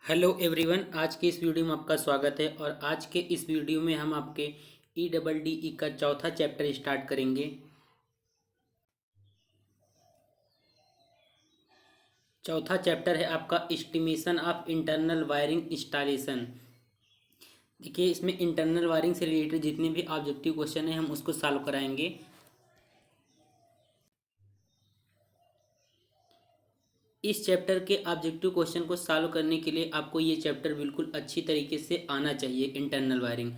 Hello everyone. आज के इस वीडियो में आपका स्वागत है और आज के इस वीडियो में हम आपके ई का चौथा चैप्टर स्टार्ट करेंगे। चौथा चैप्टर है आपका estimation of internal wiring installation. देखिए, इसमें इंटरनल वायरिंग से रिलेटेड जितने भी ऑब्जेक्टिव क्वेश्चन हैं हम उसको सॉल्व कराएंगे। इस चैप्टर के ऑब्जेक्टिव क्वेश्चन को सॉल्व करने के लिए आपको ये चैप्टर बिल्कुल अच्छी तरीके से आना चाहिए, इंटरनल वायरिंग।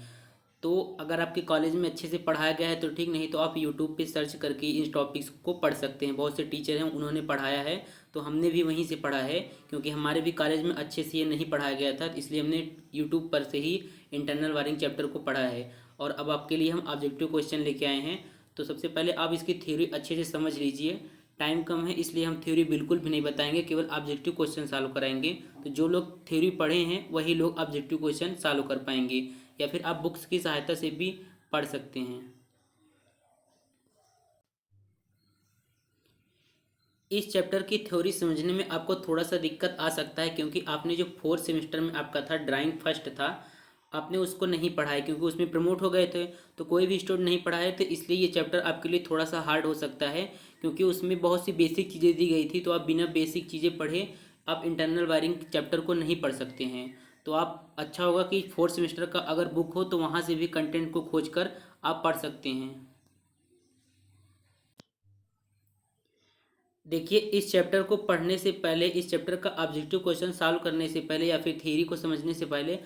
तो अगर आपके कॉलेज में अच्छे से पढ़ाया गया है तो ठीक, नहीं तो आप यूट्यूब पे सर्च करके इन टॉपिक्स को पढ़ सकते हैं। बहुत से टीचर हैं, उन्होंने पढ़ाया है, तो हमने भी वहीं से पढ़ा है। क्योंकि हमारे भी कॉलेज में अच्छे से ये नहीं पढ़ाया गया था, इसलिए हमने यूट्यूब पर से ही इंटरनल वायरिंग चैप्टर को पढ़ा है। और अब आपके लिए हम ऑब्जेक्टिव क्वेश्चन लेके आए हैं। तो सबसे पहले आप इसकी थ्योरी अच्छे से समझ लीजिए। टाइम कम है इसलिए हम थ्योरी बिल्कुल भी नहीं बताएंगे, केवल ऑब्जेक्टिव क्वेश्चन सॉल्व कराएंगे। तो जो लोग थ्योरी पढ़े हैं वही लोग ऑब्जेक्टिव क्वेश्चन सॉल्व कर पाएंगे, या फिर आप बुक्स की सहायता से भी पढ़ सकते हैं। इस चैप्टर की थ्योरी समझने में आपको थोड़ा सा दिक्कत आ सकता है, क्योंकि आपने जो फोर्थ सेमेस्टर में आपका था ड्राइंग फर्स्ट था, आपने उसको नहीं पढ़ा है क्योंकि उसमें प्रमोट हो गए थे। तो कोई भी स्टूडेंट नहीं पढ़ा है, तो इसलिए ये चैप्टर आपके लिए थोड़ा सा हार्ड हो सकता है, क्योंकि उसमें बहुत सी बेसिक चीज़ें दी गई थी। तो आप बिना बेसिक चीज़ें पढ़े आप इंटरनल वायरिंग चैप्टर को नहीं पढ़ सकते हैं। तो आप अच्छा होगा कि फोर्थ सेमेस्टर का अगर बुक हो तो वहाँ से भी कंटेंट को खोज कर आप पढ़ सकते हैं। देखिए, इस चैप्टर को पढ़ने से पहले, इस चैप्टर का ऑब्जेक्टिव क्वेश्चन सॉल्व करने से पहले या फिर थ्योरी को समझने से पहले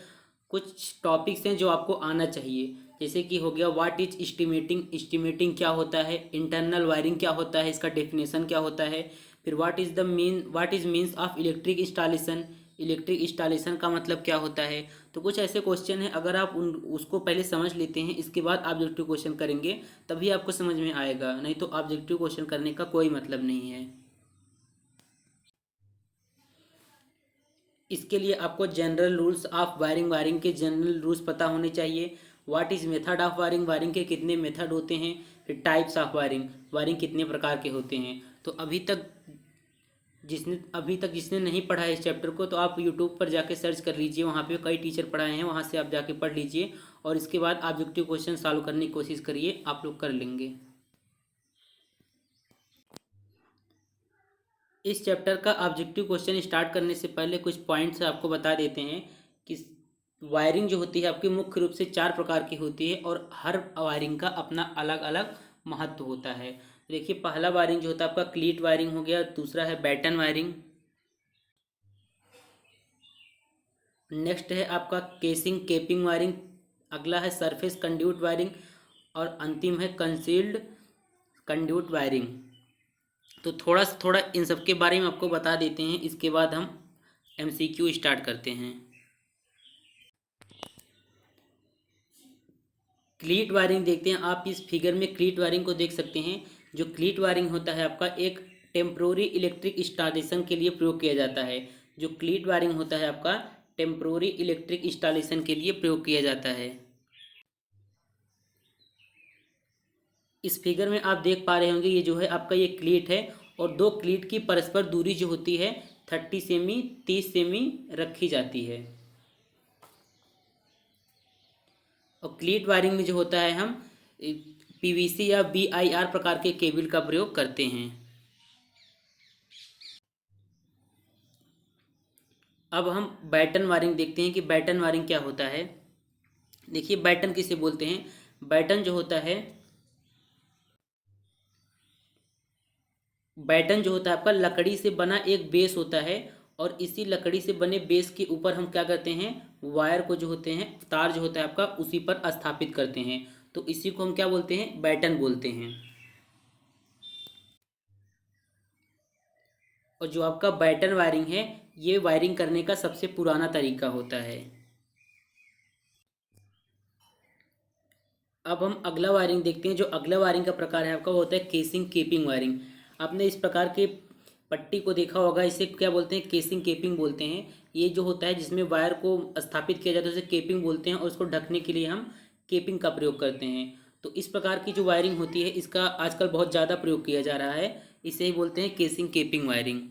कुछ टॉपिक्स हैं जो आपको आना चाहिए। जैसे कि हो गया व्हाट इज एस्टिमेटिंग, एस्टिमेटिंग क्या होता है, इंटरनल वायरिंग क्या होता है, इसका डेफिनेशन क्या होता है। फिर what is means of electric installation, electric installation का मतलब क्या होता है। तो कुछ ऐसे क्वेश्चन हैं, अगर आप उन उसको पहले समझ लेते हैं, इसके बाद ऑब्जेक्टिव क्वेश्चन करेंगे तभी आपको समझ में आएगा, नहीं तो ऑब्जेक्टिव क्वेश्चन करने का कोई मतलब नहीं है। इसके लिए आपको general rules of wiring, wiring के जनरल रूल्स पता होने चाहिए। What is method of wiring, wiring के कितने मेथड होते हैं। फिर टाइप्स ऑफ वायरिंग, वायरिंग कितने प्रकार के होते हैं। तो अभी तक जिसने नहीं पढ़ा है इस चैप्टर को, तो आप यूट्यूब पर जाके सर्च कर लीजिए, वहाँ पे कई टीचर पढ़ाए हैं, वहाँ से आप जाके पढ़ लीजिए। और इसके बाद ऑब्जेक्टिव क्वेश्चन सॉल्व करने की कोशिश करिए, आप लोग कर लेंगे। इस चैप्टर का ऑब्जेक्टिव क्वेश्चन स्टार्ट करने से पहले कुछ पॉइंट्स आपको बता देते हैं कि वायरिंग जो होती है आपकी मुख्य रूप से चार प्रकार की होती है, और हर वायरिंग का अपना अलग अलग महत्व होता है। देखिए, पहला वायरिंग जो होता है आपका क्लीट वायरिंग हो गया, दूसरा है बैटन वायरिंग, नेक्स्ट है आपका केसिंग केपिंग वायरिंग, अगला है सरफेस कंड्यूट वायरिंग, और अंतिम है कंसील्ड कंड्यूट वायरिंग। तो थोड़ा सा थोड़ा इन सब के बारे में आपको बता देते हैं, इसके बाद हम एमसीक्यू स्टार्ट करते हैं। क्लीट वायरिंग देखते हैं। आप इस फिगर में क्लीट वायरिंग को देख सकते हैं। जो क्लीट वायरिंग होता है आपका एक टेम्प्रोरी इलेक्ट्रिक इंस्टॉलेशन के लिए प्रयोग किया जाता है। जो क्लीट वायरिंग होता है आपका टेम्प्रोरी इलेक्ट्रिक इंस्टॉलेशन के लिए प्रयोग किया जाता है। इस फिगर में आप देख पा रहे होंगे, ये जो है आपका ये क्लीट है, और दो क्लीट की परस्पर दूरी जो होती है 30 सेमी 30 सेमी रखी जाती है। और क्लीट वायरिंग में जो होता है हम पीवीसी या बीआईआर प्रकार के केबल का प्रयोग करते हैं। अब हम बैटन वायरिंग देखते हैं कि बैटन वायरिंग क्या होता है। देखिए, बैटन किसे बोलते हैं। बैटन जो होता है, बैटन जो होता है आपका लकड़ी से बना एक बेस होता है, और इसी लकड़ी से बने बेस के ऊपर हम क्या करते हैं, वायर को जो होते हैं, तार जो होता है आपका उसी पर स्थापित करते हैं। तो इसी को हम क्या बोलते हैं, बैटन बोलते हैं। और जो आपका बैटन वायरिंग है, ये वायरिंग करने का सबसे पुराना तरीका होता है। अब हम अगला वायरिंग देखते हैं। जो अगला वायरिंग का प्रकार है आपका वो होता है केसिंग केपिंग वायरिंग। आपने इस प्रकार के पट्टी को देखा होगा, इसे क्या बोलते हैं, केसिंग केपिंग बोलते हैं। ये जो होता है जिसमें वायर को स्थापित किया जाता है उसे केपिंग बोलते हैं, और उसको ढकने के लिए हम केपिंग का प्रयोग करते हैं। तो इस प्रकार की जो वायरिंग होती है इसका आजकल बहुत ज़्यादा प्रयोग किया जा रहा है, इसे ही बोलते हैं केसिंग केपिंग वायरिंग।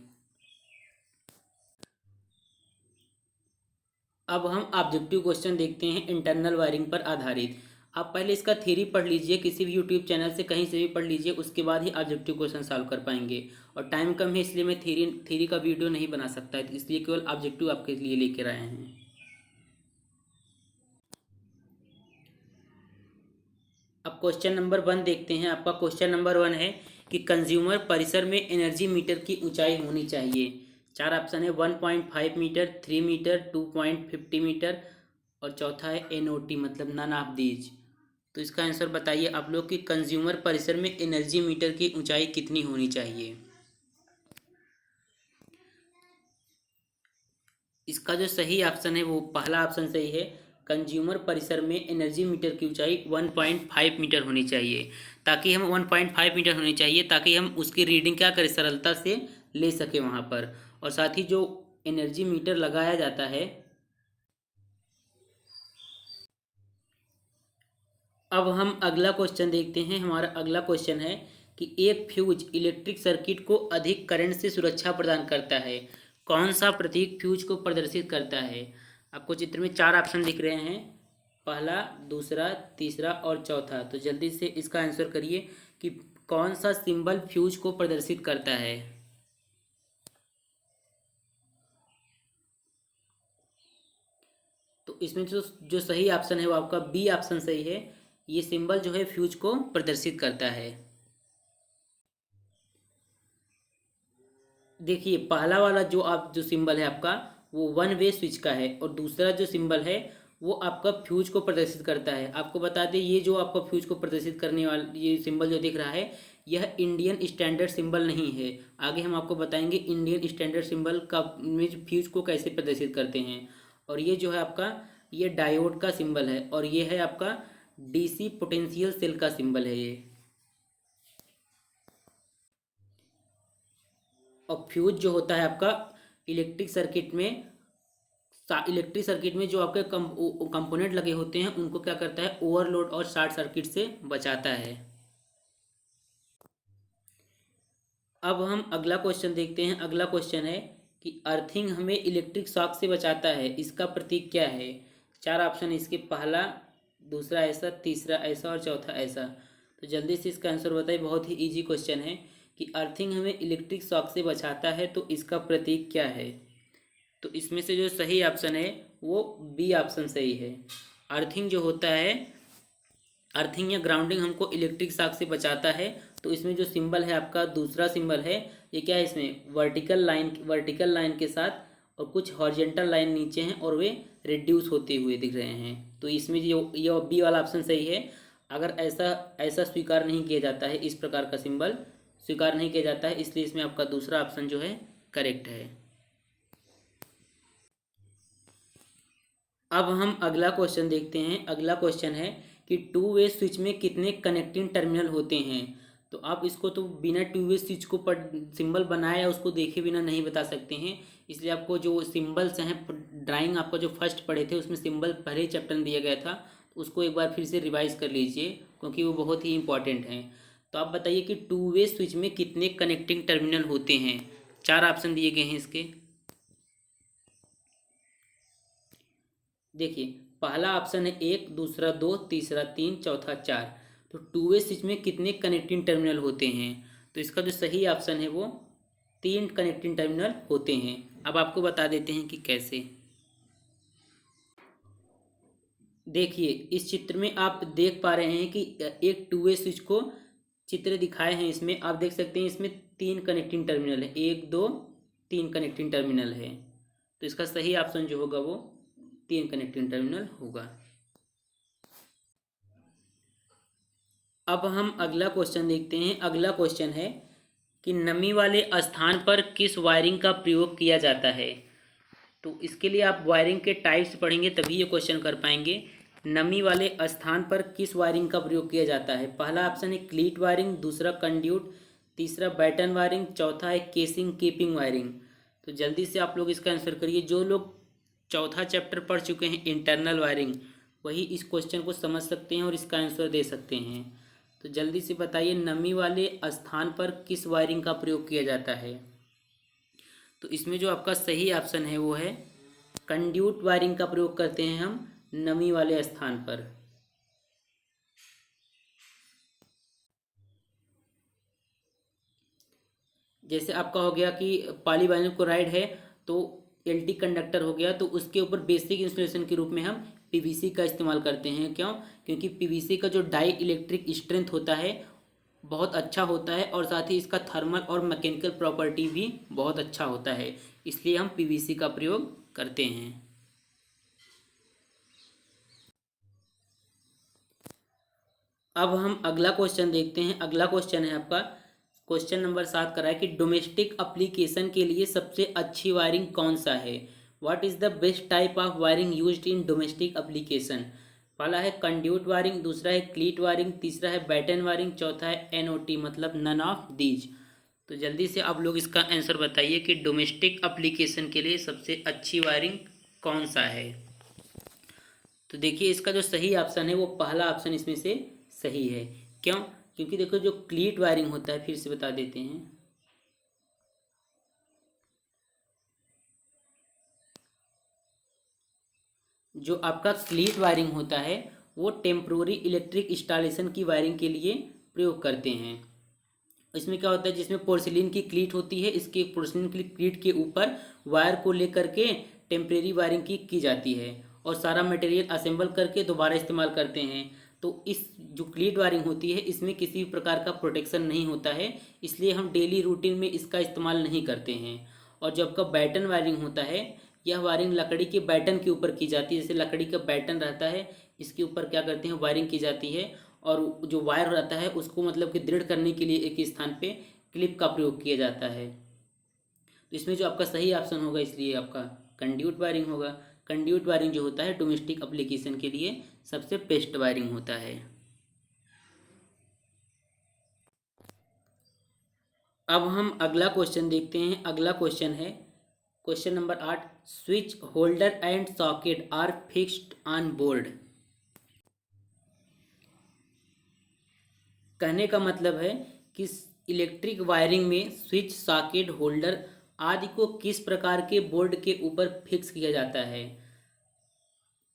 अब हम ऑब्जेक्टिव क्वेश्चन देखते हैं इंटरनल वायरिंग पर आधारित। आप पहले इसका थ्योरी पढ़ लीजिए, किसी भी यूट्यूब चैनल से कहीं से भी पढ़ लीजिए, उसके बाद ही ऑब्जेक्टिव क्वेश्चन सॉल्व कर पाएंगे। और टाइम कम है इसलिए मैं थ्योरी का वीडियो नहीं बना सकता है, इसलिए केवल ऑब्जेक्टिव आपके लिए लेकर आए हैं। अब क्वेश्चन नंबर 1 देखते हैं। आपका क्वेश्चन नंबर 1 है कि कंज्यूमर परिसर में एनर्जी मीटर की ऊंचाई होनी चाहिए। 4 ऑप्शन है, 1.5 मीटर, 3 मीटर, 2.50 मीटर और चौथा है NOT, मतलब नन ऑफ दीज। तो इसका आंसर बताइए आप लोग कि कंज्यूमर परिसर में एनर्जी मीटर की ऊंचाई कितनी होनी चाहिए। इसका जो सही ऑप्शन है वो पहला ऑप्शन सही है। कंज्यूमर परिसर में एनर्जी मीटर की ऊंचाई 1.5 मीटर होनी चाहिए, ताकि हम 1.5 मीटर होनी चाहिए ताकि हम उसकी रीडिंग क्या करें, सरलता से ले सकें वहाँ पर। और साथ ही जो एनर्जी मीटर लगाया जाता है, अब हम अगला क्वेश्चन देखते हैं। हमारा अगला क्वेश्चन है कि एक फ्यूज इलेक्ट्रिक सर्किट को अधिक करंट से सुरक्षा प्रदान करता है। कौन सा प्रतीक फ्यूज को प्रदर्शित करता है। आपको चित्र में 4 ऑप्शन दिख रहे हैं, पहला, दूसरा, तीसरा और चौथा। तो जल्दी से इसका आंसर करिए कि कौन सा सिंबल फ्यूज को प्रदर्शित करता है। तो इसमें जो सही ऑप्शन है वो आपका बी ऑप्शन सही है। ये सिंबल जो है फ्यूज को प्रदर्शित करता है। देखिए पहला वाला जो सिंबल है आपका वो वन वे स्विच का है, और दूसरा जो सिंबल है वो आपका फ्यूज को प्रदर्शित करता है। आपको बता दें ये जो आपका फ्यूज को प्रदर्शित करने वाला ये सिंबल जो दिख रहा है, यह इंडियन स्टैंडर्ड सिंबल नहीं है। आगे हम आपको बताएंगे इंडियन स्टैंडर्ड सिंबल का में फ्यूज को कैसे प्रदर्शित करते हैं। और ये जो है आपका ये डायोड का सिंबल है, और ये है आपका DC पोटेंशियल सेल का सिंबल है ये। और फ्यूज जो होता है आपका इलेक्ट्रिक सर्किट में इलेक्ट्रिक सर्किट में जो आपके कंपोनेंट लगे होते हैं उनको क्या करता है, ओवरलोड और शॉर्ट सर्किट से बचाता है। अब हम अगला क्वेश्चन देखते हैं। अगला क्वेश्चन है कि अर्थिंग हमें इलेक्ट्रिक शॉक से बचाता है, इसका प्रतीक क्या है। 4 ऑप्शन है इसके, पहला, दूसरा ऐसा, तीसरा ऐसा और चौथा ऐसा। तो जल्दी से इसका आंसर बताइए। बहुत ही इजी क्वेश्चन है कि अर्थिंग हमें इलेक्ट्रिक शॉक से बचाता है, तो इसका प्रतीक क्या है। तो इसमें से जो सही ऑप्शन है वो बी ऑप्शन सही है। अर्थिंग जो होता है, अर्थिंग या ग्राउंडिंग हमको इलेक्ट्रिक शॉक से बचाता है। तो इसमें जो सिंबल है आपका दूसरा सिंबल है, ये क्या है, इसमें वर्टिकल लाइन के साथ और कुछ हॉरिजेंटल लाइन नीचे हैं और वे रिड्यूस होते हुए दिख रहे हैं। तो इसमें जो ये बी वाला ऑप्शन सही है। अगर ऐसा ऐसा स्वीकार नहीं किया जाता है, इस प्रकार का सिंबल स्वीकार नहीं किया जाता है, इसलिए इसमें आपका दूसरा ऑप्शन जो है करेक्ट है। अब हम अगला क्वेश्चन देखते हैं। अगला क्वेश्चन है कि टू वे स्विच में कितने कनेक्टिंग टर्मिनल होते हैं। तो आप इसको तो बिना टू वे स्विच को सिंबल बनाए या उसको देखे बिना नहीं बता सकते हैं, इसलिए आपको जो सिंबल्स हैं ड्राइंग आपका जो फर्स्ट पढ़े थे उसमें सिंबल पहले ही चैप्टर में दिया गया था, तो उसको एक बार फिर से रिवाइज कर लीजिए क्योंकि वो बहुत ही इंपॉर्टेंट हैं। तो आप बताइए कि टू वे स्विच में कितने कनेक्टिंग टर्मिनल होते हैं। 4 ऑप्शन दिए गए हैं इसके। देखिए पहला ऑप्शन है 1, दूसरा 2, तीसरा 3, चौथा 4। तो टू वे स्विच में कितने कनेक्टिंग टर्मिनल होते हैं। तो इसका जो सही ऑप्शन है वो 3 कनेक्टिंग टर्मिनल होते हैं। अब आपको बता देते हैं कि कैसे। देखिए इस चित्र में आप देख पा रहे हैं कि एक टू वे स्विच को चित्र दिखाए हैं। इसमें आप देख सकते हैं इसमें 3 कनेक्टिंग टर्मिनल है, 1 2 3 कनेक्टिंग टर्मिनल है। तो इसका सही ऑप्शन जो होगा वो 3 कनेक्टिंग टर्मिनल होगा। अब हम अगला क्वेश्चन देखते हैं। अगला क्वेश्चन है कि नमी वाले स्थान पर किस वायरिंग का प्रयोग किया जाता है। तो इसके लिए आप वायरिंग के टाइप्स पढ़ेंगे तभी ये क्वेश्चन कर पाएंगे। नमी वाले स्थान पर किस वायरिंग का प्रयोग किया जाता है। पहला ऑप्शन है क्लीट वायरिंग, दूसरा कंड्यूट, तीसरा बैटन वायरिंग, चौथा है केसिंग कीपिंग वायरिंग। तो जल्दी से आप लोग इसका आंसर करिए। जो लोग चौथा चैप्टर पढ़ चुके हैं इंटरनल वायरिंग, वही इस क्वेश्चन को समझ सकते हैं और इसका आंसर दे सकते हैं। तो जल्दी से बताइए नमी वाले स्थान पर किस वायरिंग का प्रयोग किया जाता है। तो इसमें जो आपका सही ऑप्शन है वो है कंड्यूट वायरिंग का प्रयोग करते हैं हम नमी वाले स्थान पर। जैसे आपका हो गया कि पॉलीविनाइल क्लोराइड है तो एलटी कंडक्टर हो गया, तो उसके ऊपर बेसिक इंसुलेशन के रूप में हम पीवीसी का इस्तेमाल करते हैं। क्यों? क्योंकि पीवीसी का जो डाई इलेक्ट्रिक स्ट्रेंथ होता है बहुत अच्छा होता है और साथ ही इसका थर्मल और मैकेनिकल प्रॉपर्टी भी बहुत अच्छा होता है, इसलिए हम पीवीसी का प्रयोग करते हैं। अब हम अगला क्वेश्चन देखते हैं। अगला क्वेश्चन है आपका क्वेश्चन नंबर 7 करा है कि डोमेस्टिक एप्लीकेशन के लिए सबसे अच्छी वायरिंग कौन सा है। What is the best type of wiring used in domestic application. पहला है कंड्यूट वायरिंग, दूसरा है क्लीट वायरिंग, तीसरा है बैटन वायरिंग, चौथा है एनओटी मतलब नन ऑफ दीज। तो जल्दी से आप लोग इसका आंसर बताइए कि डोमेस्टिक एप्लीकेशन के लिए सबसे अच्छी वायरिंग कौन सा है। तो देखिए इसका जो सही ऑप्शन है वो पहला ऑप्शन इसमें से सही है। क्यों? क्योंकि देखो जो क्लीट वायरिंग होता है, फिर से बता देते हैं, जो आपका क्लीट वायरिंग होता है वो टेम्प्रोरी इलेक्ट्रिक इंस्टॉलेशन की वायरिंग के लिए प्रयोग करते हैं। इसमें क्या होता है, जिसमें पोर्सिलिन की क्लीट होती है, इसके पोर्सिलिन की क्लीट के ऊपर वायर को लेकर के टेम्परेरी वायरिंग की जाती है और सारा मटेरियल असेंबल करके दोबारा इस्तेमाल करते हैं। तो इस जो क्लीट वायरिंग होती है इसमें किसी भी प्रकार का प्रोटेक्शन नहीं होता है, इसलिए हम डेली रूटीन में इसका इस्तेमाल नहीं करते हैं। और जब का बैटन वायरिंग होता है, यह वायरिंग लकड़ी के बैटन के ऊपर की जाती है। जैसे लकड़ी का बैटन रहता है, इसके ऊपर क्या करते हैं, वायरिंग की जाती है और जो वायर रहता है उसको मतलब कि दृढ़ करने के लिए एक स्थान पे क्लिप का प्रयोग किया जाता है। तो इसमें जो आपका सही ऑप्शन होगा इसलिए आपका कंड्यूट वायरिंग होगा। कंड्यूट वायरिंग जो होता है डोमेस्टिक एप्लीकेशन के लिए सबसे बेस्ट वायरिंग होता है। अब हम अगला क्वेश्चन देखते हैं। अगला क्वेश्चन है question number 8, switch holder and socket are fixed on board. कहने का मतलब है कि इलेक्ट्रिक वायरिंग में स्विच, सॉकेट, होल्डर आदि को किस प्रकार के बोर्ड के ऊपर फिक्स किया जाता है।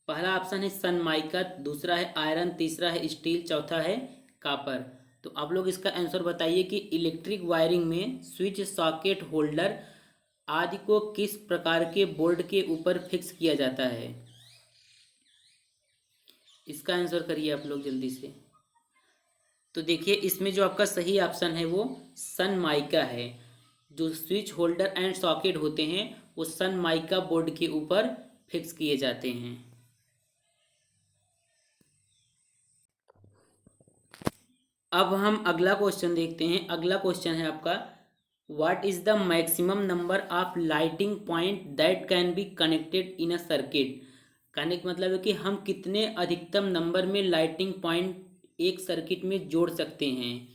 पहला ऑप्शन है सनमाइका, दूसरा है आयरन, तीसरा है स्टील, चौथा है कॉपर। तो आप लोग इसका आंसर बताइए कि इलेक्ट्रिक वायरिंग में स्विच, सॉकेट, होल्डर आदि को किस प्रकार के बोर्ड के ऊपर फिक्स किया जाता है। इसका आंसर करिए आप लोग जल्दी से। तो देखिए इसमें जो आपका सही ऑप्शन है वो सनमाइका है। जो स्विच, होल्डर एंड सॉकेट होते हैं वो सनमाइका बोर्ड के ऊपर फिक्स किए जाते हैं। अब हम अगला क्वेश्चन देखते हैं। अगला क्वेश्चन है आपका what is the maximum number of lighting point that can be connected in a circuit. कहने का मतलब है कि हम कितने अधिकतम नंबर में लाइटिंग पॉइंट एक सर्किट में जोड़ सकते हैं।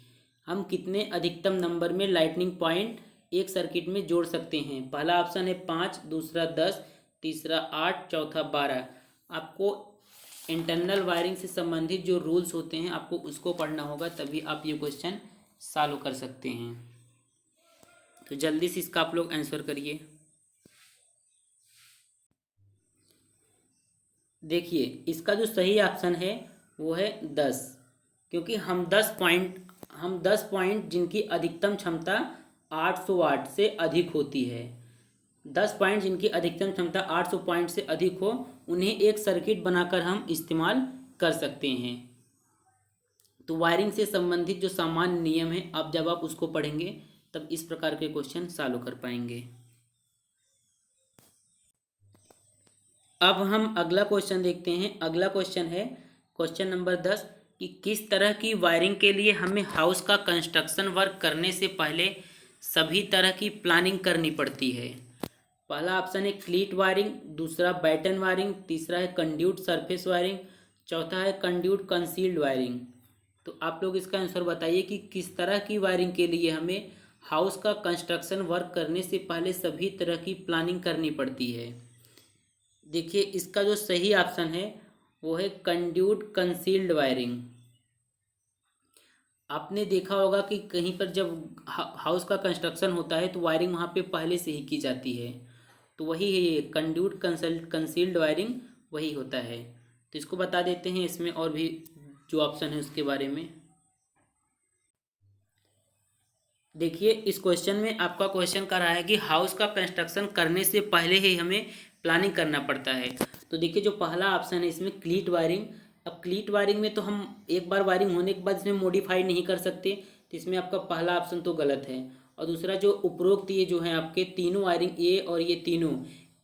हम कितने अधिकतम नंबर में लाइटनिंग पॉइंट एक सर्किट में जोड़ सकते हैं। पहला ऑप्शन है 5, दूसरा 10, तीसरा 8, चौथा 12। आपको इंटरनल वायरिंग से संबंधित जो रूल्स होते हैं आपको उसको पढ़ना होगा, तभी आप ये क्वेश्चन सॉल्व कर सकते हैं। तो जल्दी से इसका आप लोग आंसर करिए। देखिए इसका जो सही ऑप्शन है वो है 10, क्योंकि हम 10 पॉइंट जिनकी अधिकतम क्षमता 800 वाट से अधिक होती है, 10 पॉइंट जिनकी अधिकतम क्षमता 800 पॉइंट से अधिक हो, उन्हें एक सर्किट बनाकर हम इस्तेमाल कर सकते हैं। तो वायरिंग से संबंधित जो सामान्य नियम है अब जब आप उसको पढ़ेंगे तब इस प्रकार के क्वेश्चन सॉल्व कर पाएंगे। अब हम अगला क्वेश्चन देखते हैं। अगला क्वेश्चन है क्वेश्चन नंबर 10 कि किस तरह की वायरिंग के लिए हमें हाउस का कंस्ट्रक्शन वर्क करने से पहले सभी तरह की प्लानिंग करनी पड़ती है। पहला ऑप्शन है क्लीट वायरिंग, दूसरा बैटन वायरिंग, तीसरा है कंड्यूट सरफेस वायरिंग, चौथा है कंड्यूट कंसील्ड वायरिंग। तो आप लोग इसका आंसर बताइए कि किस तरह की वायरिंग के लिए हमें हाउस का कंस्ट्रक्शन वर्क करने से पहले सभी तरह की प्लानिंग करनी पड़ती है। देखिए इसका जो सही ऑप्शन है वो है कंड्यूट कंसील्ड वायरिंग। आपने देखा होगा कि कहीं पर जब हाउस का कंस्ट्रक्शन होता है तो वायरिंग वहाँ पे पहले से ही की जाती है तो वही है ये कंड्यूट कंसील्ड वायरिंग, वही होता है। तो इसको बता देते हैं इसमें और भी जो ऑप्शन है उसके बारे में। देखिए इस क्वेश्चन में आपका क्वेश्चन कर रहा है कि हाउस का कंस्ट्रक्शन करने से पहले ही हमें प्लानिंग करना पड़ता है। तो देखिए जो पहला ऑप्शन है इसमें क्लीट वायरिंग। अब क्लीट वायरिंग में तो हम एक बार वायरिंग होने के बाद इसमें मॉडिफाई नहीं कर सकते, तो इसमें आपका पहला ऑप्शन तो गलत है। और दूसरा जो उपरोक्त ये जो है आपके तीनों वायरिंग ए और ये तीनों,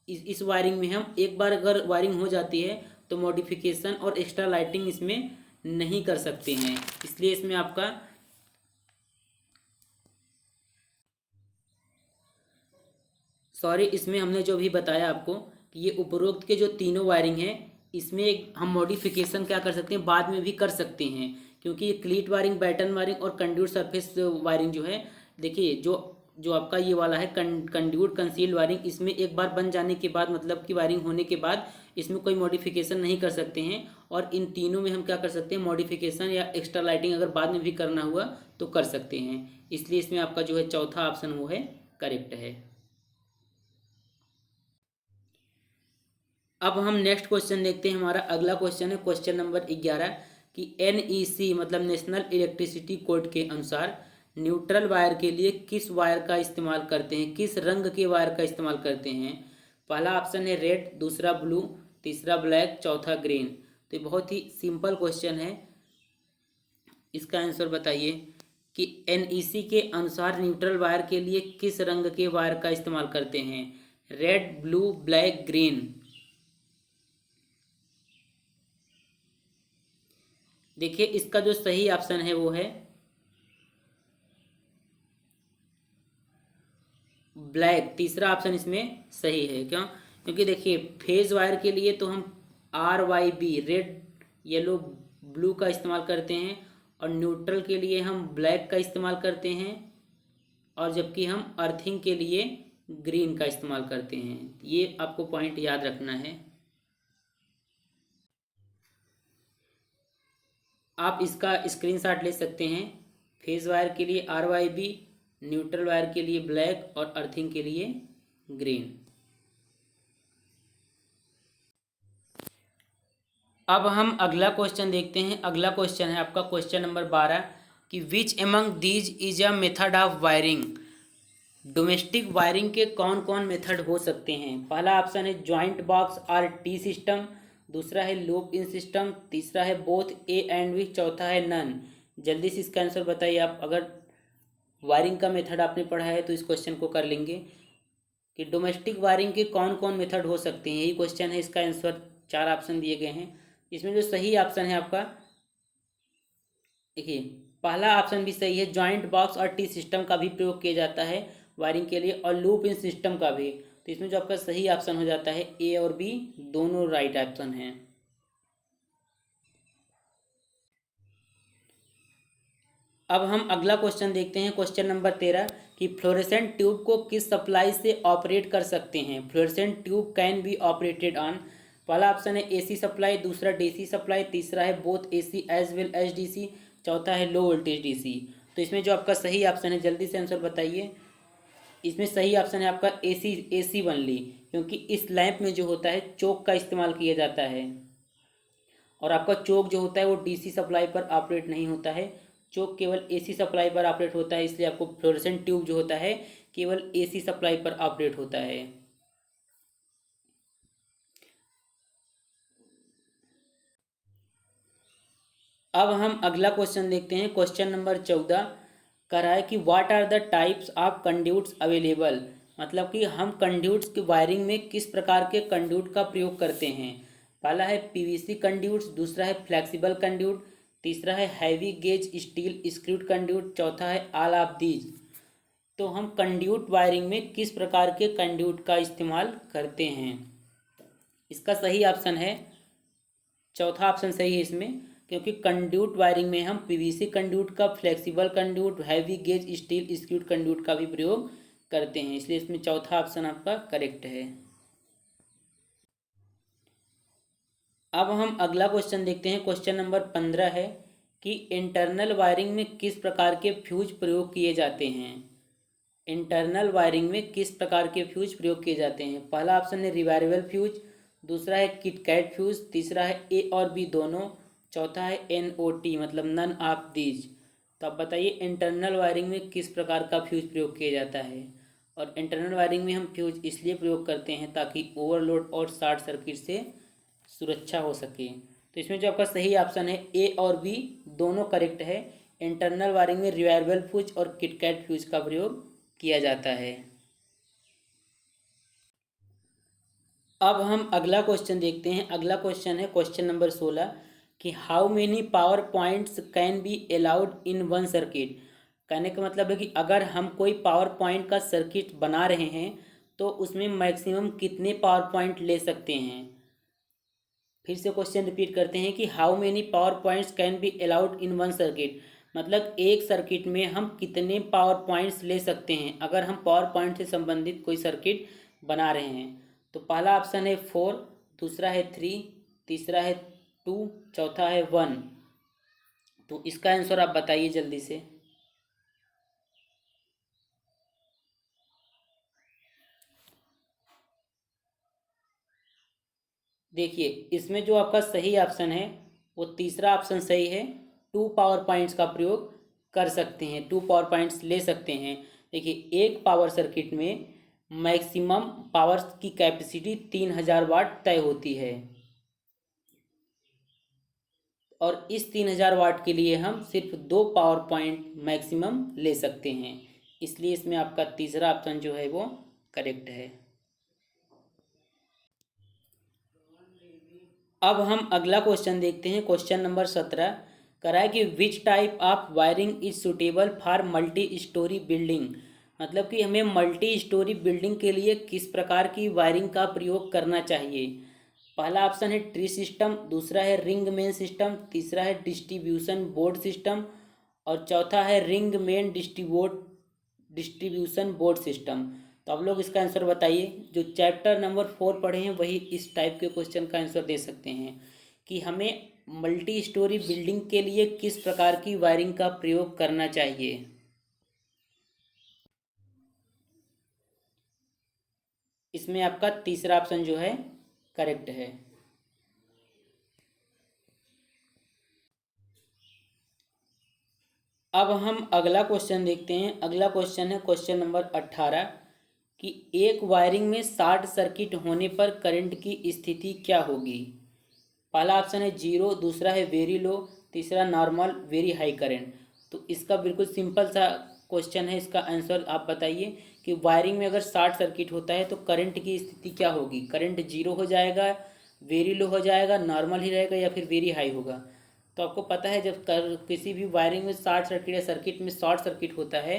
इस वायरिंग में हम एक बार अगर वायरिंग हो जाती है तो मॉडिफिकेशन और एक्स्ट्रा लाइटिंग इसमें नहीं कर सकते हैं, इसलिए इसमें आपका सॉरी, इसमें हमने जो भी बताया आपको कि ये उपरोक्त के जो तीनों वायरिंग है इसमें हम मॉडिफिकेशन क्या कर सकते हैं, बाद में भी कर सकते हैं, क्योंकि ये क्लीट वायरिंग, बैटन वायरिंग और कंड्यूट सरफेस वायरिंग जो है, देखिए जो जो आपका ये वाला है कंड्यूट कंसील्ड वायरिंग, इसमें एक बार बन जाने के बाद मतलब कि वायरिंग होने के बाद इसमें कोई मॉडिफिकेशन नहीं कर सकते हैं। और इन तीनों में हम क्या कर सकते हैं, मॉडिफिकेशन या एक्स्ट्रा लाइटिंग अगर बाद में भी करना हुआ तो कर सकते हैं, इसलिए इसमें आपका जो है चौथा ऑप्शन वो है करेक्ट है। अब हम नेक्स्ट क्वेश्चन देखते हैं। हमारा अगला क्वेश्चन है क्वेश्चन नंबर 11 कि NEC मतलब नेशनल इलेक्ट्रिसिटी कोड के अनुसार न्यूट्रल वायर के लिए किस वायर का इस्तेमाल करते हैं, किस रंग के वायर का इस्तेमाल करते हैं। पहला ऑप्शन है रेड, दूसरा ब्लू, तीसरा ब्लैक, चौथा ग्रीन। तो ये बहुत ही सिंपल क्वेश्चन है, इसका आंसर बताइए कि NEC के अनुसार न्यूट्रल वायर के लिए किस रंग के वायर का इस्तेमाल करते हैं, रेड, ब्लू, ब्लैक, ग्रीन। देखिए इसका जो सही ऑप्शन है वो है ब्लैक, तीसरा ऑप्शन इसमें सही है। क्यों? क्योंकि देखिए फेज वायर के लिए तो हम RYB रेड, येलो, ब्लू का इस्तेमाल करते हैं, और न्यूट्रल के लिए हम ब्लैक का इस्तेमाल करते हैं, और जबकि हम अर्थिंग के लिए ग्रीन का इस्तेमाल करते हैं। ये आपको पॉइंट याद रखना है। आप इसका स्क्रीनशॉट ले सकते हैं। फेज वायर के लिए RYB, न्यूट्रल वायर के लिए ब्लैक और अर्थिंग के लिए ग्रीन। अब हम अगला क्वेश्चन देखते हैं। अगला क्वेश्चन है आपका क्वेश्चन नंबर 12 कि which among these is a method of wiring. Domestic wiring के कौन कौन मेथड हो सकते हैं। पहला ऑप्शन है जॉइंट बॉक्स और टी सिस्टम, दूसरा है लूप इन सिस्टम, तीसरा है बोथ ए एंड बी, चौथा है नन। जल्दी से इसका आंसर बताइए आप। अगर वायरिंग का मेथड आपने पढ़ा है तो इस क्वेश्चन को कर लेंगे कि डोमेस्टिक वायरिंग के कौन कौन मेथड हो सकते हैं, यही क्वेश्चन है। इसका आंसर 4 ऑप्शन दिए गए हैं। इसमें जो सही ऑप्शन है आपका, देखिए पहला ऑप्शन भी सही है, जॉइंट बॉक्स और टी सिस्टम का भी प्रयोग किया जाता है वायरिंग के लिए, और लूप इन सिस्टम का भी। तो इसमें जो आपका सही ऑप्शन हो जाता है ए और बी, दोनों राइट ऑप्शन हैं। अब हम अगला क्वेश्चन देखते हैं क्वेश्चन नंबर 13 कि फ्लोरेसेंट ट्यूब को किस सप्लाई से ऑपरेट कर सकते हैं। Fluorescent tube can be operated on, पहला ऑप्शन है AC सप्लाई, दूसरा DC सप्लाई, तीसरा है both AC as well as DC, चौथा है लो वोल्टेज DC। तो इसमें जो आपका सही ऑप्शन है, जल्दी से आंसर बताइए। इसमें सही ऑप्शन है आपका AC वनली, क्योंकि इस लैंप में जो होता है चोक का इस्तेमाल किया जाता है, और आपका चोक जो होता है वो DC सप्लाई पर ऑपरेट नहीं होता है, चोक केवल AC सप्लाई पर ऑपरेट होता है, इसलिए आपको फ्लोरेसेंट ट्यूब जो होता है केवल AC सप्लाई पर ऑपरेट होता है। अब हम अगला क्वेश्चन देखते हैं क्वेश्चन नंबर 14 कह रहा है कि what are the types of conduits available, मतलब कि हम कंड्यूट्स की वायरिंग में किस प्रकार के कंड्यूट का प्रयोग करते हैं। पहला है PVC कंड्यूट्स, दूसरा है फ्लेक्सिबल कंड्यूट, तीसरा है heavy gauge steel screwed conduit, चौथा है ऑल ऑफ दीज। तो हम कंड्यूट वायरिंग में किस प्रकार के कंड्यूट का इस्तेमाल करते हैं। इसका सही ऑप्शन है चौथा ऑप्शन सही है इसमें, क्योंकि कंड्यूट वायरिंग में हम PVC कंड्यूट का, flexible conduit, heavy gauge steel screwed conduit का भी प्रयोग करते हैं, इसलिए इसमें चौथा ऑप्शन आपका करेक्ट है। अब हम अगला क्वेश्चन देखते हैं क्वेश्चन नंबर 15 है कि इंटरनल वायरिंग में किस प्रकार के फ्यूज प्रयोग किए जाते हैं। इंटरनल वायरिंग में किस प्रकार के फ्यूज प्रयोग किए जाते हैं? पहला ऑप्शन है रिवायरेबल फ्यूज, दूसरा है किटकैट फ्यूज, तीसरा है ए और बी दोनों, चौथा है NOT मतलब नन ऑफ दीज। तो आप बताइए इंटरनल वायरिंग में किस प्रकार का फ्यूज प्रयोग किया जाता है? और इंटरनल वायरिंग में हम फ्यूज इसलिए प्रयोग करते हैं ताकि ओवरलोड और शॉर्ट सर्किट से सुरक्षा हो सके। तो इसमें जो आपका सही ऑप्शन है ए और बी दोनों करेक्ट है। इंटरनल वायरिंग में रिवायरेबल फ्यूज और किटकैट फ्यूज का प्रयोग किया जाता है। अब हम अगला क्वेश्चन देखते हैं। अगला क्वेश्चन है क्वेश्चन नंबर 16 कि how many power points can be allowed in one circuit. कहने का मतलब है कि अगर हम कोई पावर पॉइंट का सर्किट बना रहे हैं तो उसमें मैक्सिमम कितने पावर पॉइंट ले सकते हैं। फिर से क्वेश्चन रिपीट करते हैं कि how many power points can be allowed in one circuit, मतलब एक सर्किट में हम कितने पावर पॉइंट्स ले सकते हैं अगर हम पावर पॉइंट से संबंधित कोई सर्किट बना रहे हैं। तो पहला ऑप्शन है 4, दूसरा है 3, तीसरा है 2, चौथा है 1। तो इसका आंसर आप बताइए जल्दी से। देखिए इसमें जो आपका सही ऑप्शन है वो तीसरा ऑप्शन सही है। 2 पावर पॉइंट्स का प्रयोग कर सकते हैं, 2 पावर पॉइंट्स ले सकते हैं। देखिए एक पावर सर्किट में मैक्सिमम पावर की कैपेसिटी 3000 वाट तय होती है और इस 3000 वाट के लिए हम सिर्फ 2 पावर पॉइंट मैक्सिमम ले सकते हैं, इसलिए इसमें आपका तीसरा ऑप्शन जो है वो करेक्ट है। अब हम अगला क्वेश्चन देखते हैं। क्वेश्चन नंबर 17 करा है कि which type of wiring is suitable for multi storey building, मतलब कि हमें मल्टी स्टोरी बिल्डिंग के लिए किस प्रकार की वायरिंग का प्रयोग करना चाहिए। पहला ऑप्शन है ट्री सिस्टम, दूसरा है रिंग मेन सिस्टम, तीसरा है डिस्ट्रीब्यूशन बोर्ड सिस्टम और चौथा है ring main distribution board system. तो आप लोग इसका आंसर बताइए। जो चैप्टर नंबर 4 पढ़े हैं वही इस टाइप के क्वेश्चन का आंसर दे सकते हैं कि हमें मल्टी स्टोरी बिल्डिंग के लिए किस प्रकार की वायरिंग का प्रयोग करना चाहिए। इसमें आपका तीसरा ऑप्शन जो है करेक्ट है। अब हम अगला क्वेश्चन देखते हैं। अगला क्वेश्चन है क्वेश्चन नंबर 18 कि एक वायरिंग में शॉर्ट सर्किट होने पर करंट की स्थिति क्या होगी। पहला ऑप्शन है 0, दूसरा है वेरी लो, तीसरा नॉर्मल, वेरी हाई करंट। तो इसका बिल्कुल सिंपल सा क्वेश्चन है, इसका आंसर आप बताइए कि वायरिंग में अगर शॉर्ट सर्किट होता है तो करंट की स्थिति क्या होगी। करंट 0 हो जाएगा, वेरी लो हो जाएगा, नॉर्मल ही रहेगा या फिर वेरी हाई होगा। तो आपको पता है जब किसी भी वायरिंग में शॉर्ट सर्किट या सर्किट में शॉर्ट सर्किट होता है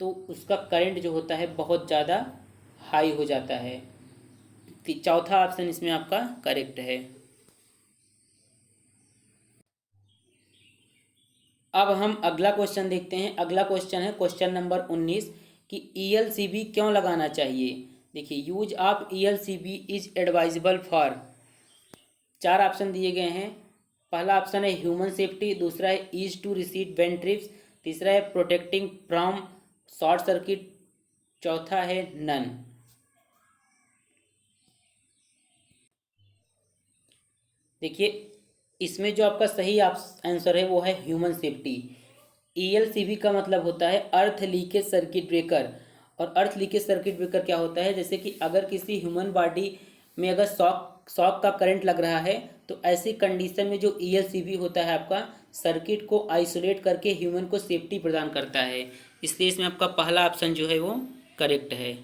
तो उसका करंट जो होता है बहुत ज़्यादा हाई हो जाता है। चौथा ऑप्शन इसमें आपका करेक्ट है। अब हम अगला क्वेश्चन देखते हैं। अगला क्वेश्चन है क्वेश्चन नंबर 19 कि ELCB क्यों लगाना चाहिए। देखिए use of ELCB is advisable for, चार ऑप्शन दिए गए हैं। पहला ऑप्शन है ह्यूमन सेफ्टी, दूसरा है ease to receive vent trips, तीसरा है प्रोटेक्टिंग फ्रॉम शॉर्ट सर्किट, चौथा है नन। देखिए इसमें जो आपका सही आंसर है वो है ह्यूमन सेफ्टी। ELCB का मतलब होता है अर्थ लीकेज सर्किट ब्रेकर। और अर्थ लीकेज सर्किट ब्रेकर क्या होता है, जैसे कि अगर किसी ह्यूमन बॉडी में अगर शॉक का करंट लग रहा है तो ऐसी कंडीशन में जो ELCB होता है आपका सर्किट को आइसोलेट करके ह्यूमन को सेफ्टी प्रदान करता है, इसलिए इसमें आपका पहला ऑप्शन जो है वो करेक्ट है।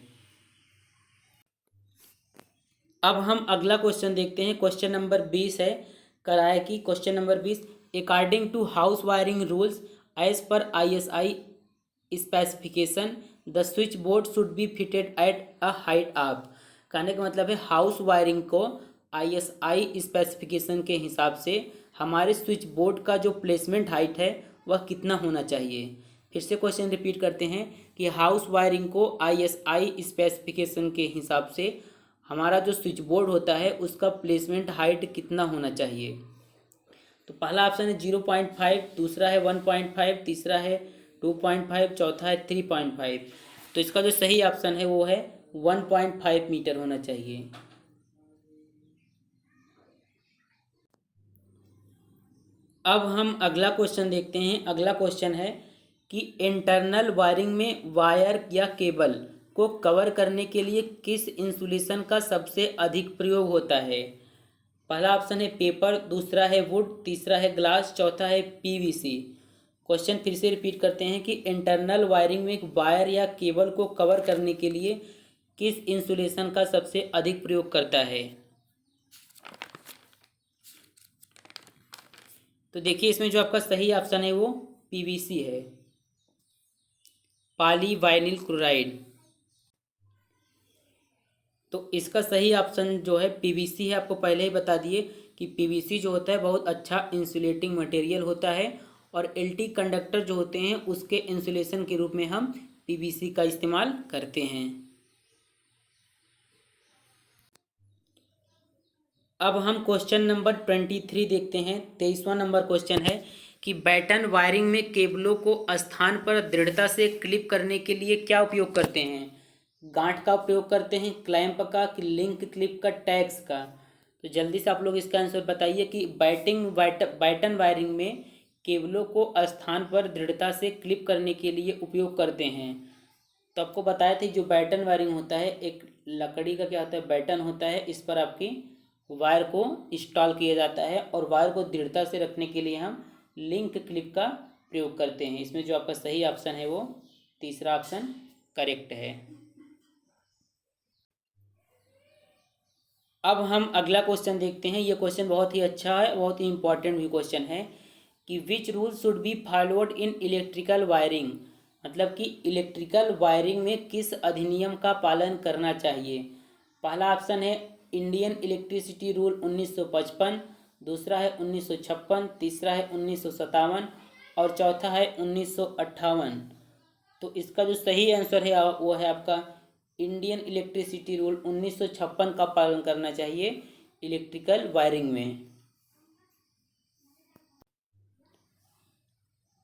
अब हम अगला क्वेश्चन देखते हैं। क्वेश्चन नंबर 20 है कराया कि question number 20 according to house wiring rules as per ISI specification the switch board should be fitted at a height of. कहने का मतलब है हाउस वायरिंग को ISI स्पेसिफिकेशन के हिसाब से हमारे स्विच बोर्ड का जो प्लेसमेंट हाइट है वह कितना होना चाहिए। फिर से क्वेश्चन रिपीट करते हैं कि हाउस वायरिंग को ISI स्पेसिफिकेशन के हिसाब से हमारा जो स्विच बोर्ड होता है उसका प्लेसमेंट हाइट कितना होना चाहिए। तो पहला ऑप्शन है 0.5, दूसरा है 1.5, तीसरा है 2.5, चौथा है 3.5। तो इसका जो सही ऑप्शन है वो है 1.5 मीटर होना चाहिए। अब हम अगला क्वेश्चन देखते हैं। अगला क्वेश्चन है कि इंटरनल वायरिंग में वायर या केबल को कवर करने के लिए किस इंसुलेशन का सबसे अधिक प्रयोग होता है। पहला ऑप्शन है पेपर, दूसरा है वुड, तीसरा है ग्लास, चौथा है पीवीसी। क्वेश्चन फिर से रिपीट करते हैं कि इंटरनल वायरिंग में वायर या केबल को कवर करने के लिए किस इंसुलेशन का सबसे अधिक प्रयोग करता है। तो देखिए इसमें जो आपका सही ऑप्शन है वो पीवीसी है, पॉली वाइनिल क्लोराइड। तो इसका सही ऑप्शन जो है पीवीसी है। आपको पहले ही बता दिए कि पीवीसी जो होता है बहुत अच्छा इंसुलेटिंग मटेरियल होता है और एलटी कंडक्टर जो होते हैं उसके इंसुलेशन के रूप में हम पीवीसी का इस्तेमाल करते हैं। अब हम क्वेश्चन नंबर 23 देखते हैं। 23वां नंबर क्वेश्चन है कि बैटन वायरिंग में केबलों को स्थान पर दृढ़ता से क्लिप करने के लिए क्या उपयोग करते हैं। गांठ का उपयोग करते हैं, क्लैंप का, कि लिंक क्लिप का, टैग्स का। तो जल्दी से आप लोग इसका आंसर बताइए कि बैटन वायरिंग में केबलों को स्थान पर दृढ़ता से क्लिप करने के लिए उपयोग करते हैं। तो आपको बताया था जो बैटन वायरिंग होता है एक लकड़ी का क्या होता है बैटन होता है, इस पर आपकी वायर को इंस्टॉल किया जाता है और वायर को दृढ़ता से रखने के लिए हम लिंक क्लिप का प्रयोग करते हैं। इसमें जो आपका सही ऑप्शन है वो तीसरा ऑप्शन करेक्ट है। अब हम अगला क्वेश्चन देखते हैं। ये क्वेश्चन बहुत ही अच्छा है, बहुत ही इंपॉर्टेंट भी क्वेश्चन है कि which rule should be followed in electrical wiring. मतलब कि इलेक्ट्रिकल वायरिंग में किस अधिनियम का पालन करना चाहिए। पहला ऑप्शन है इंडियन इलेक्ट्रिसिटी रूल 1955, दूसरा है 1956, तीसरा है 1957 और चौथा है 1958। तो इसका जो सही आंसर है वो है आपका इंडियन इलेक्ट्रिसिटी रूल 1956 का पालन करना चाहिए इलेक्ट्रिकल वायरिंग में।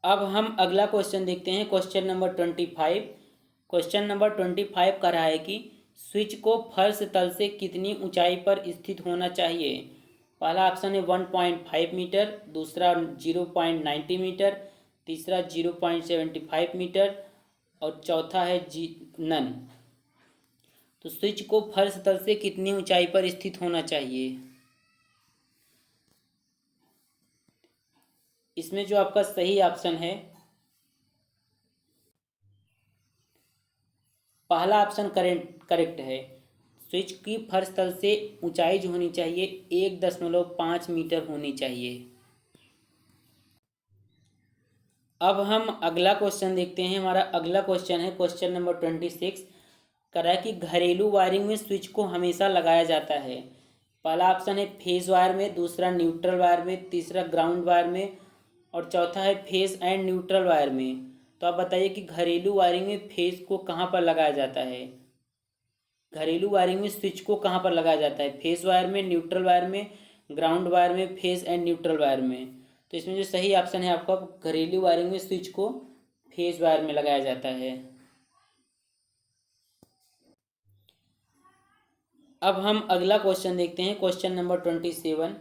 अब हम अगला क्वेश्चन देखते हैं। Question number 25। क्वेश्चन नंबर 25 कह रहा है कि स्विच को फर्श तल से कितनी ऊंचाई पर स्थित होना चाहिए। पहला ऑप्शन है 1.5 मीटर, दूसरा 0.90 मीटर, तीसरा 0.75 मीटर और चौथा है नन। तो स्विच को फर्श तल से कितनी ऊंचाई पर स्थित होना चाहिए। इसमें जो आपका सही ऑप्शन है पहला ऑप्शन करेक्ट है। स्विच की फर्श तल से ऊंचाई जो होनी चाहिए 1.5 मीटर होनी चाहिए। अब हम अगला क्वेश्चन देखते हैं। हमारा अगला क्वेश्चन है क्वेश्चन नंबर 26 कह रहा है कि घरेलू वायरिंग में स्विच को हमेशा लगाया जाता है। पहला ऑप्शन है फेज वायर में, दूसरा न्यूट्रल वायर में, तीसरा ग्राउंड वायर में और चौथा है फेज एंड न्यूट्रल वायर में। तो आप बताइए कि घरेलू वायरिंग में फेज को कहाँ पर लगाया जाता है। घरेलू वायरिंग में स्विच को कहाँ पर लगाया जाता है, फेज वायर में, न्यूट्रल वायर में, ग्राउंड वायर में, फेज एंड न्यूट्रल वायर में। तो इसमें जो सही ऑप्शन है आपका घरेलू वायरिंग में स्विच को फेज वायर में लगाया जाता है। अब हम अगला क्वेश्चन देखते हैं। क्वेश्चन नंबर 27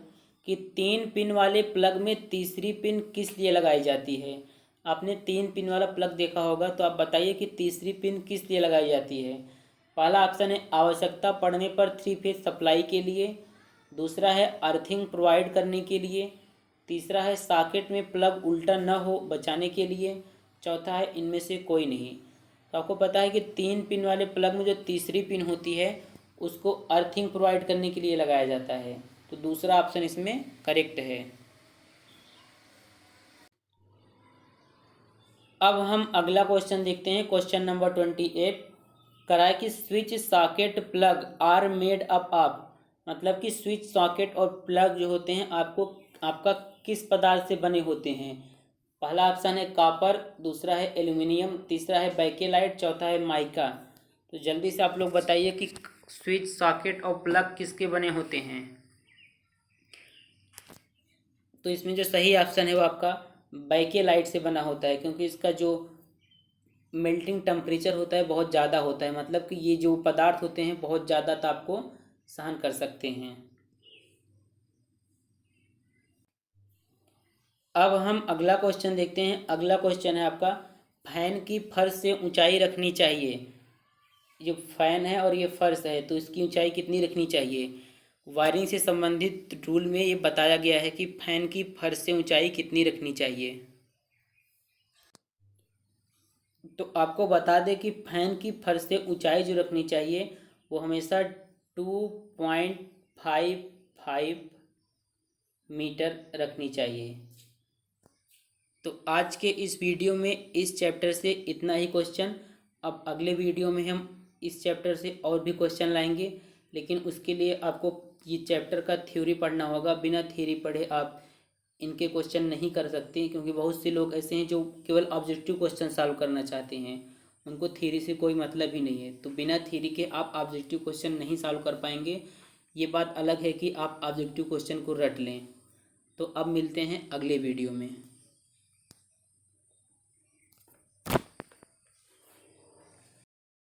कि 3 पिन वाले प्लग में तीसरी पिन किस लिए लगाई जाती है। आपने 3 पिन वाला प्लग देखा होगा, तो आप बताइए कि तीसरी पिन किस लिए लगाई जाती है। पहला ऑप्शन है आवश्यकता पड़ने पर 3 फेज सप्लाई के लिए, दूसरा है अर्थिंग प्रोवाइड करने के लिए, तीसरा है सॉकेट में प्लग उल्टा न हो बचाने के लिए, चौथा है इनमें से कोई नहीं। तो आपको पता है कि 3 पिन वाले प्लग में जो तीसरी पिन होती है उसको अर्थिंग प्रोवाइड करने के लिए लगाया जाता है। तो दूसरा ऑप्शन इसमें करेक्ट है। अब हम अगला क्वेश्चन देखते हैं। क्वेश्चन नंबर 28 करा कि switch socket plug are made up of. मतलब कि स्विच सॉकेट और प्लग जो होते हैं आपका किस पदार्थ से बने होते हैं। पहला ऑप्शन है कॉपर, दूसरा है एल्यूमिनियम, तीसरा है बैकेलाइट, चौथा है माइका। तो जल्दी से आप लोग बताइए कि स्विच सॉकेट और प्लग किसके बने होते हैं। तो इसमें जो सही ऑप्शन है वो आपका बैकेलाइट से बना होता है, क्योंकि इसका जो मेल्टिंग टेम्परेचर होता है बहुत ज़्यादा होता है, मतलब कि ये जो पदार्थ होते हैं बहुत ज़्यादा ताप को सहन कर सकते हैं। अब हम अगला क्वेश्चन देखते हैं। अगला क्वेश्चन है आपका, फैन की फर्श से ऊंचाई रखनी चाहिए। जो फैन है और ये फर्श है तो इसकी ऊंचाई कितनी रखनी चाहिए। वायरिंग से संबंधित रूल में ये बताया गया है कि फैन की फर्श से ऊंचाई कितनी रखनी चाहिए। तो आपको बता दें कि फैन की फर्श से ऊंचाई जो रखनी चाहिए वो हमेशा 2.55 मीटर रखनी चाहिए। तो आज के इस वीडियो में इस चैप्टर से इतना ही क्वेश्चन। अब अगले वीडियो में हम इस चैप्टर से और भी क्वेश्चन लाएंगे, लेकिन उसके लिए आपको ये चैप्टर का थ्योरी पढ़ना होगा। बिना थ्योरी पढ़े आप इनके क्वेश्चन नहीं कर सकते, क्योंकि बहुत से लोग ऐसे हैं जो केवल ऑब्जेक्टिव क्वेश्चन सॉल्व करना चाहते हैं, उनको थ्योरी से कोई मतलब ही नहीं है। तो बिना थ्योरी के आप ऑब्जेक्टिव क्वेश्चन नहीं सॉल्व कर पाएंगे। ये बात अलग है कि आप ऑब्जेक्टिव क्वेश्चन को रट लें। तो अब मिलते हैं अगले वीडियो में।